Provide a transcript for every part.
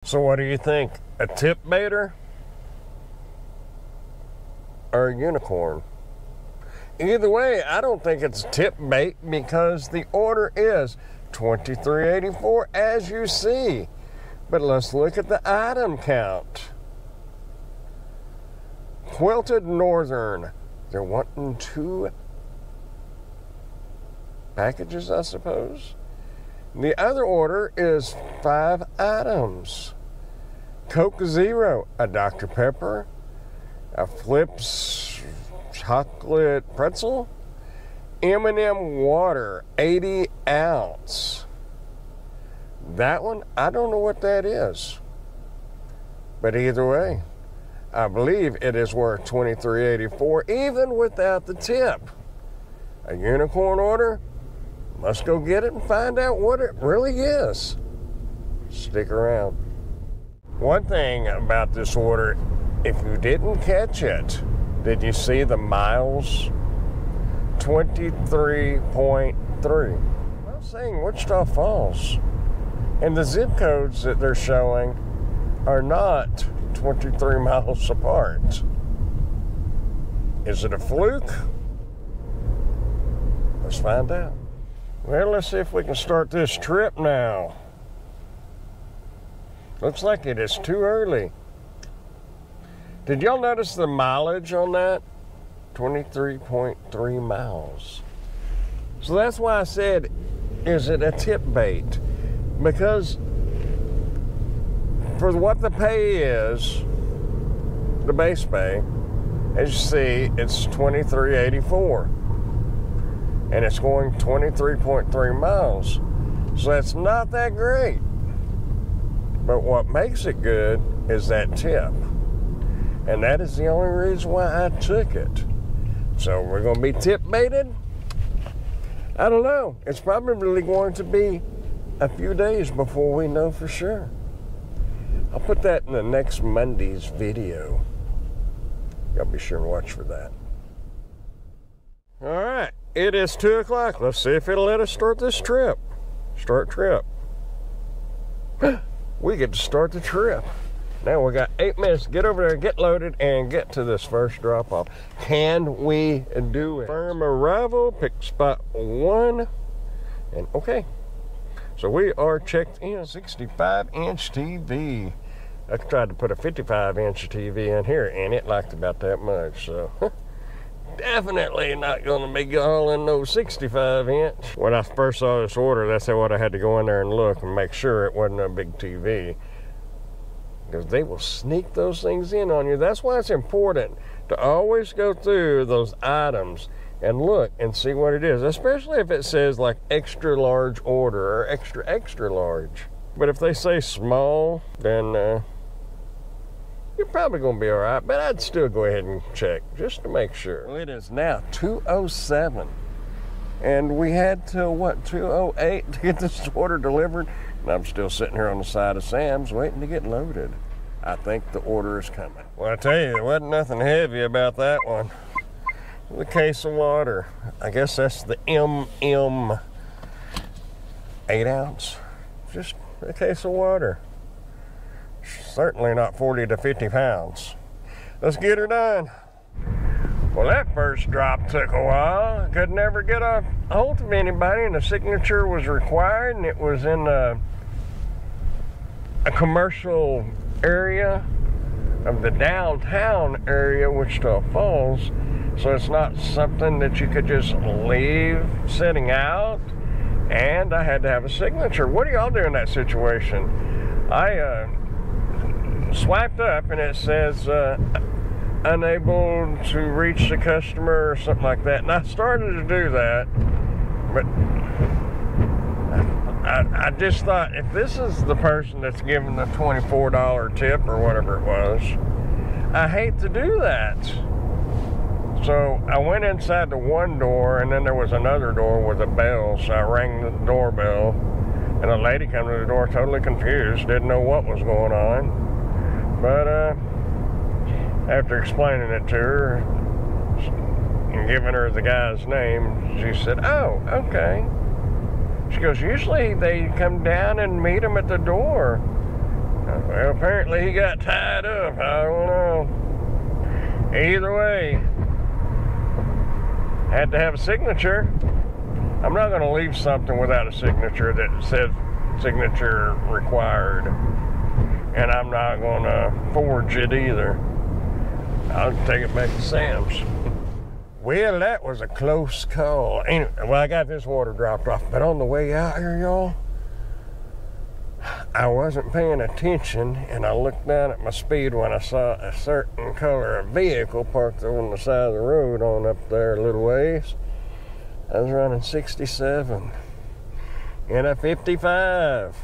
So what do you think? A tip baiter or a unicorn? Either way, I don't think it's tip bait because the order is $23.84 as you see. But let's look at the item count. Quilted Northern. They're wanting 2 packages, I suppose. The other order is 5 items. Coke Zero, a Dr. Pepper, a Flips chocolate pretzel, M&M water, 80 ounce. That one, I don't know what that is. But either way, I believe it is worth $23.84 even without the tip. A unicorn order? Let's go get it and find out what it really is. Stick around. One thing about this order, if you didn't catch it, did you see the miles? 23.3. I'm saying Wichita Falls. And the zip codes that they're showing are not 23 miles apart. Is it a fluke? Let's find out. Well, let's see if we can start this trip now. Looks like it is too early. Did y'all notice the mileage on that? 23.3 miles. So that's why I said, is it a tip bait? Because for what the pay is, the base pay, as you see, it's $23.84. And it's going 23.3 miles. So that's not that great. But what makes it good is that tip. And that is the only reason why I took it. So we're going to be tip baited? I don't know. It's probably going to be a few days before we know for sure. I'll put that in the next Monday's video. Y'all be sure and watch for that. All right, it is 2 o'clock. Let's see if it'll let us start this trip. Start trip. We get to start the trip. Now we got 8 minutes to get over there, get loaded, and get to this first drop off. Can we do it? Firm arrival, pick spot 1, and okay. So we are checked in. 65-inch TV. I tried to put a 55-inch TV in here, and it liked about that much, so. Definitely not going to be all in no 65-inch. When I first saw this order, that's what I had to go in there and look and make sure it wasn't a big TV. Because they will sneak those things in on you. That's why it's important to always go through those items and look and see what it is. Especially if it says like extra large order or extra large. But if they say small, then you're probably going to be all right, but I'd still go ahead and check just to make sure. Well, it is now 2:07, and we had till, what, 2:08 to get this order delivered, and I'm still sitting here on the side of Sam's waiting to get loaded. I think the order is coming. Well, I tell you, there wasn't nothing heavy about that one. The case of water. I guess that's the M&M 8 ounce. Just a case of water. Certainly not 40 to 50 pounds. Let's get her done. Well, that first drop took a while. Could never get a hold of anybody, and the signature was required, and it was in a commercial area of the downtown area, Wichita Falls. So it's not something that you could just leave sitting out. And I had to have a signature. What do y'all do in that situation? I swiped up and it says unable to reach the customer or something like that, and I started to do that, but I just thought, if this is the person that's giving the $24 tip or whatever it was, I hate to do that. So I went inside the one door, and then there was another door with a bell, so I rang the doorbell, and a lady came to the door totally confused, didn't know what was going on. But after explaining it to her and giving her the guy's name, she said, "Oh, okay." She goes, "Usually they come down and meet him at the door." Well, apparently he got tied up. I don't know. Either way, had to have a signature. I'm not going to leave something without a signature that says signature required. And I'm not going to forge it either. I'll take it back to Sam's. Well, that was a close call. Anyway, well, I got this water dropped off, but on the way out here, y'all, I wasn't paying attention, and I looked down at my speed when I saw a certain color of vehicle parked on the side of the road on up there a little ways. I was running 67 in a 55.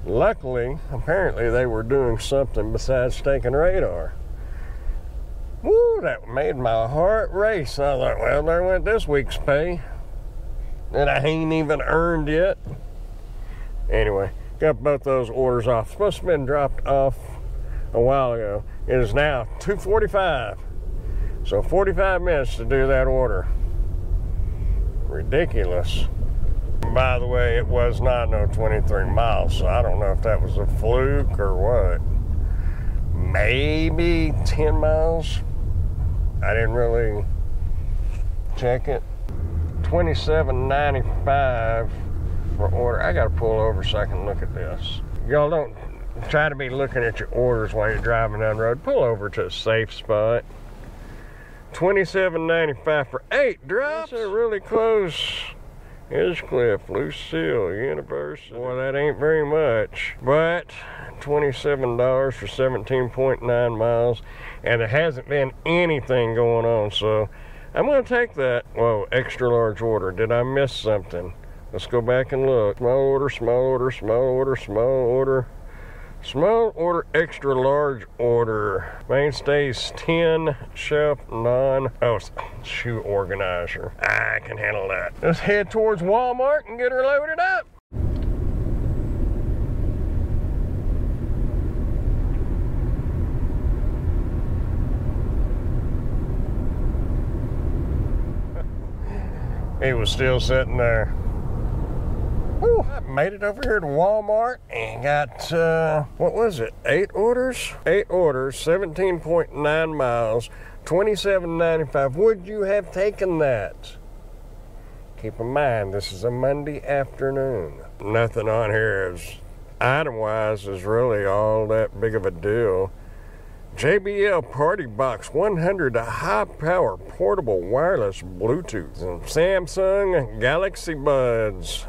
Luckily, apparently they were doing something besides taking radar. Woo, that made my heart race. I thought, well, there went this week's pay that I ain't even earned yet. Anyway, got both those orders off. Supposed to have been dropped off a while ago. It is now 2:45. So 45 minutes to do that order. Ridiculous. By the way, it was not no 23 miles, so I don't know if that was a fluke or what. Maybe 10 miles. I didn't really check it. $27.95 for order. I gotta pull over so I can look at this. Y'all don't try to be looking at your orders while you're driving down the road. Pull over to a safe spot. $27.95 for 8 drops. That's really close. Edgecliff, Lucille University. Boy, that ain't very much. But $27 for 17.9 miles. And there hasn't been anything going on. So I'm going to take that. Whoa, extra large order. Did I miss something? Let's go back and look. Small order, small order, small order, small order. Small order, extra large order. Mainstays 10, shelf non. Oh, shoe organizer. I can handle that. Let's head towards Walmart and get her loaded up. He was still sitting there. Whew, I made it over here to Walmart and got, what was it, 8 orders? 8 orders, 17.9 miles, $27.95. Would you have taken that? Keep in mind, this is a Monday afternoon. Nothing on here is, item-wise, is really all that big of a deal. JBL Party Box 100 high-power portable wireless Bluetooth and Samsung Galaxy Buds.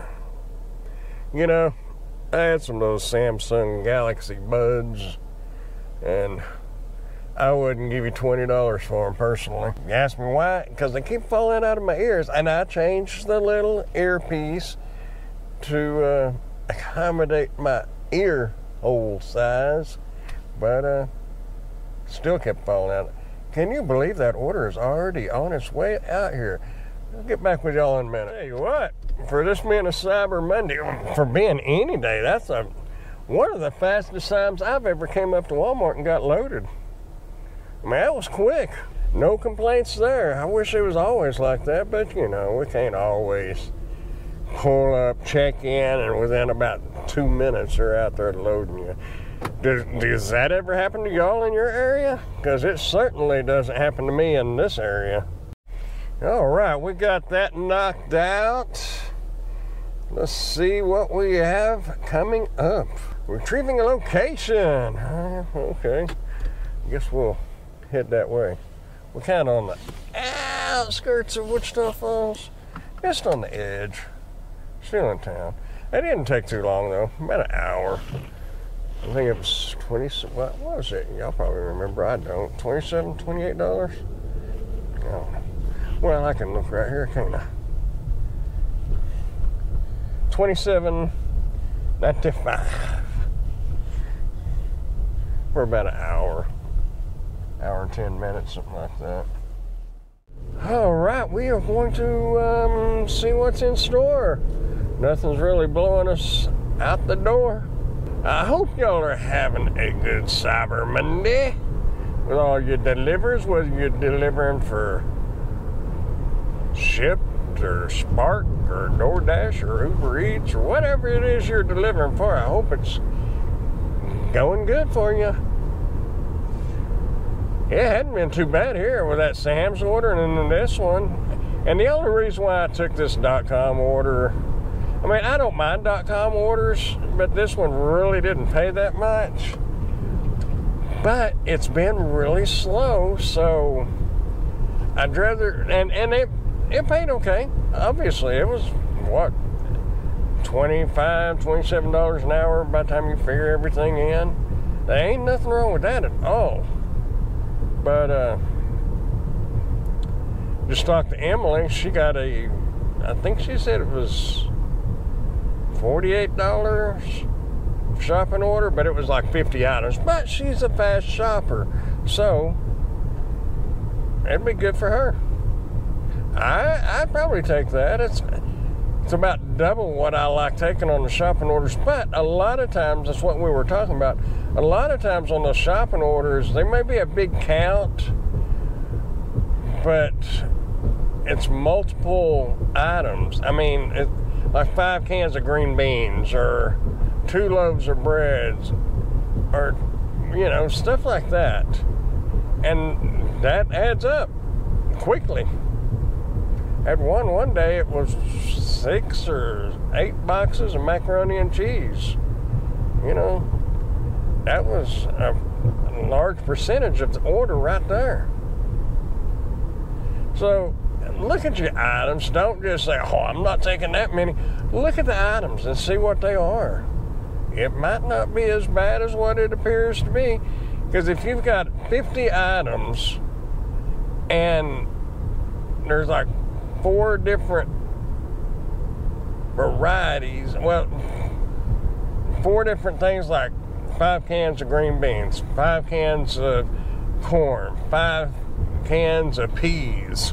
You know, I had some of those Samsung Galaxy Buds, and I wouldn't give you $20 for them personally. You ask me why? Because they keep falling out of my ears, and I changed the little earpiece to accommodate my ear hole size, but still kept falling out. Can you believe that order is already on its way out here? I'll get back with y'all in a minute. Tell you what, for this being a Cyber Monday, for being any day, that's one of the fastest times I've ever came up to Walmart and got loaded. I mean, that was quick. No complaints there. I wish it was always like that, but you know, we can't always pull up, check in, and within about 2 minutes they're out there loading you. Does that ever happen to y'all in your area? Because it certainly doesn't happen to me in this area. All right, we got that knocked out. Let's see what we have coming up. Retrieving a location. Okay, I guess we'll head that way. We're kind of on the outskirts of Wichita Falls, just on the edge. Still in town. It didn't take too long though, about an hour. I think it was 20, what was it? Y'all probably remember, I don't. $27, $28? I don't know. Well, I can look right here, can't I? $27.95 for about an hour and 10 minutes, something like that. All right, we are going to see what's in store. Nothing's really blowing us out the door. I hope y'all are having a good Cyber Monday with all your delivers, whether you're delivering for Shipt or Spark or DoorDash or Uber Eats or whatever it is you're delivering for. I hope it's going good for you. It hadn't been too bad here with that Sam's order and then this one. And the only reason why I took this .com order, I mean, I don't mind .com orders, but this one really didn't pay that much. But it's been really slow, so I'd rather, and it paid okay. Obviously, it was, what, $25, $27 an hour by the time you figure everything in. There ain't nothing wrong with that at all. But just talked to Emily. She got I think she said it was $48 shopping order, but it was like 50 items. But she's a fast shopper, so it'd be good for her. I'd probably take that. It's about double what I like taking on the shopping orders. But a lot of times, that's what we were talking about. A lot of times on the shopping orders, they may be a big count, but it's multiple items. I mean, like 5 cans of green beans or 2 loaves of breads or, you know, stuff like that. And that adds up quickly. Had one day, it was 6 or 8 boxes of macaroni and cheese. You know, that was a large percentage of the order right there. So look at your items. Don't just say, oh, I'm not taking that many. Look at the items and see what they are. It might not be as bad as what it appears to be. Because if you've got 50 items and there's like 4 different varieties, well, 4 different things, like 5 cans of green beans, 5 cans of corn, 5 cans of peas.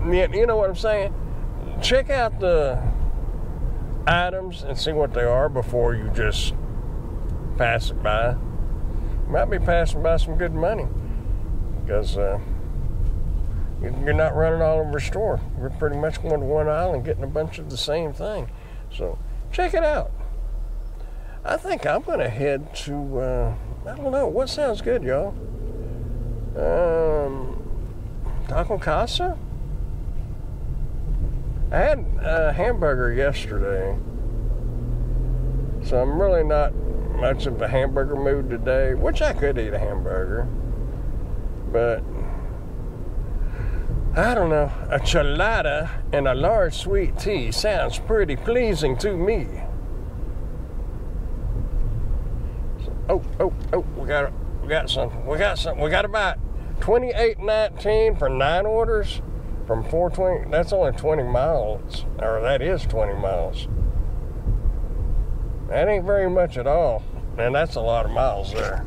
You know what I'm saying? Check out the items and see what they are before you just pass it by. You might be passing by some good money, because you're not running all over the store. You're pretty much going to one aisle and getting a bunch of the same thing. So check it out. I think I'm going to head to, I don't know, what sounds good, y'all? Taco Casa? I had a hamburger yesterday, so I'm really not much of a hamburger mood today, which I could eat a hamburger, but I don't know. A chelada and a large sweet tea sounds pretty pleasing to me. So, we got something. We got about $28.19 for 9 orders from 420. That's only 20 miles, or that is 20 miles. That ain't very much at all, and that's a lot of miles there.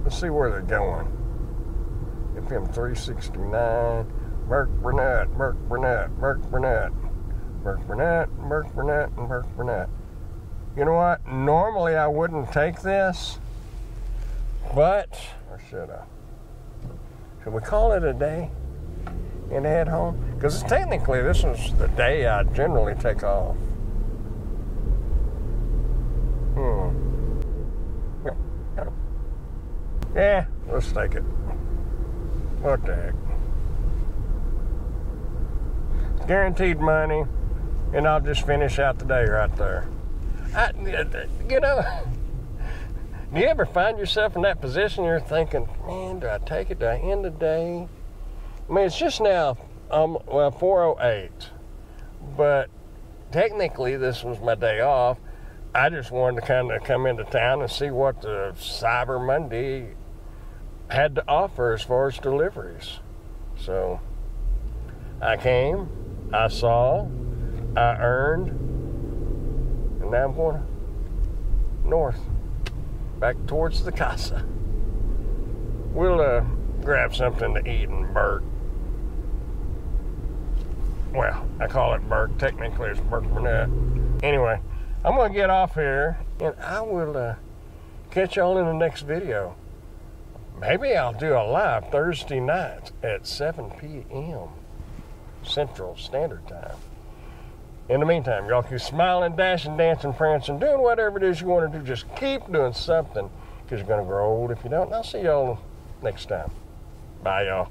Let's see where they're going. FM 369, Burke Burnett, Burke Burnett, Burke Burnett, Burke Burnett, Burke Burnett, and Burke Burnett. You know what? Normally I wouldn't take this, but, or should I? Should we call it a day and head home? Because technically this is the day I generally take off. Yeah, let's take it. What the heck? Guaranteed money, and I'll just finish out the day right there. You know, do you ever find yourself in that position? You're thinking, man, do I take it? Do I end the day? I mean, it's just now, well, 4:08, but technically this was my day off. I just wanted to kind of come into town and see what the Cyber Monday had to offer as far as deliveries. So I came, I saw, I earned, and now I'm going north, back towards the casa. We'll grab something to eat in Burke. Well, I call it Burke. Technically, it's Burke Burnett. Anyway, I'm going to get off here, and I will catch y'all in the next video. Maybe I'll do a live Thursday night at 7 p.m. Central Standard Time. In the meantime, y'all keep smiling, dashing, dancing, prancing, doing whatever it is you want to do. Just keep doing something, because you're going to grow old if you don't. And I'll see y'all next time. Bye, y'all.